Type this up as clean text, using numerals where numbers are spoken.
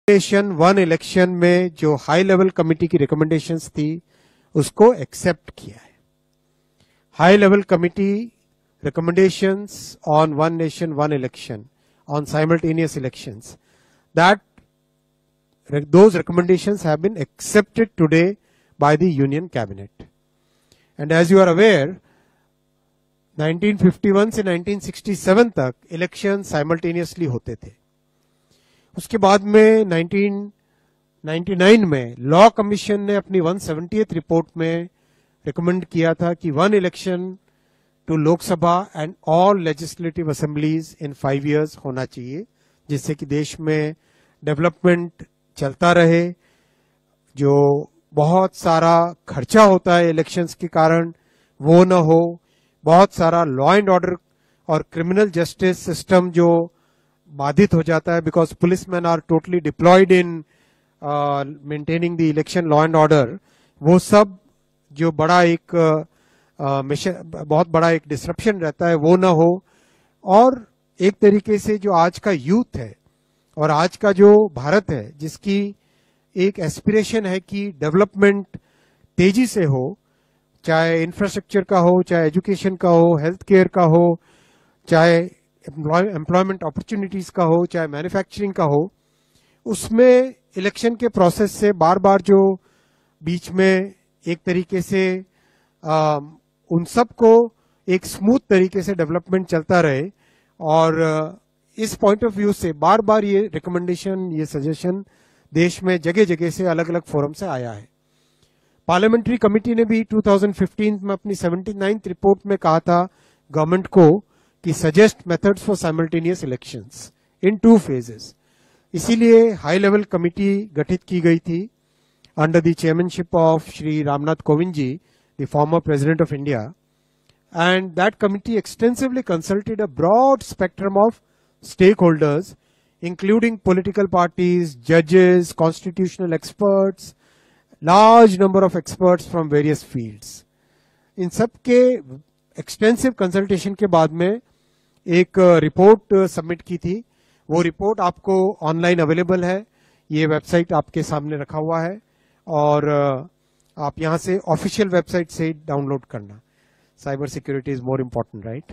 Nation one election में जो high level committee की रिकमेंडेशंस थी उसको एक्सेप्ट किया है। High level committee recommendations on one nation, one election, on simultaneous elections, those recommendations have been accepted today by the Union Cabinet. And as you are aware, 1951 से 1967 तक election simultaneously होते थे। उसके बाद में 1999 में लॉ कमीशन ने अपनी 170th रिपोर्ट में रिकमेंड किया था कि one election to Lok Sabha and all legislative assemblies in 5 years होना चाहिए, जिससे कि देश में डेवलपमेंट चलता रहे। जो बहुत सारा खर्चा होता है इलेक्शंस के कारण वो न हो, बहुत सारा लॉ एंड ऑर्डर और क्रिमिनल जस्टिस सिस्टम जो बाधित हो जाता है, because policeman are totally deployed in maintaining the election law and order, वो सब जो बड़ा एक बहुत बड़ा एक डिसरप्शन रहता है वो ना हो। और एक तरीके से जो आज का यूथ है और आज का जो भारत है, जिसकी एक एस्पिरेशन है कि डेवलपमेंट तेजी से हो, चाहे इंफ्रास्ट्रक्चर का हो, चाहे एजुकेशन का हो, हेल्थ केयर का हो, चाहे एम्प्लॉयमेंट अपॉर्चुनिटीज का हो, चाहे मैन्युफैक्चरिंग का हो, उसमें इलेक्शन के प्रोसेस से बार बार जो बीच में एक तरीके से उन सब को एक स्मूथ तरीके से डेवलपमेंट चलता रहे। और इस पॉइंट ऑफ व्यू से बार बार ये रिकमेंडेशन, ये सजेशन देश में जगह जगह से अलग अलग फोरम से आया है। पार्लियामेंट्री कमेटी ने भी 2015 में अपनी 79th रिपोर्ट में कहा था गवर्नमेंट को कि suggest methods for simultaneous elections in 2 phases। इसीलिए हाई लेवल कमेटी गठित की गई थी under the chairmanship of Shri Ramnath Kovind ji, the former President of India, and that committee extensively consulted a broad spectrum of stakeholders, including political parties, judges, constitutional experts, large number of experts from various fields. इन सब के extensive consultation के बाद में एक report submit की थी। वो report आपको ऑनलाइन अवेलेबल है, ये वेबसाइट आपके सामने रखा हुआ है और आप यहां से ऑफिशियल वेबसाइट से डाउनलोड करना। Cyber security is more important, right?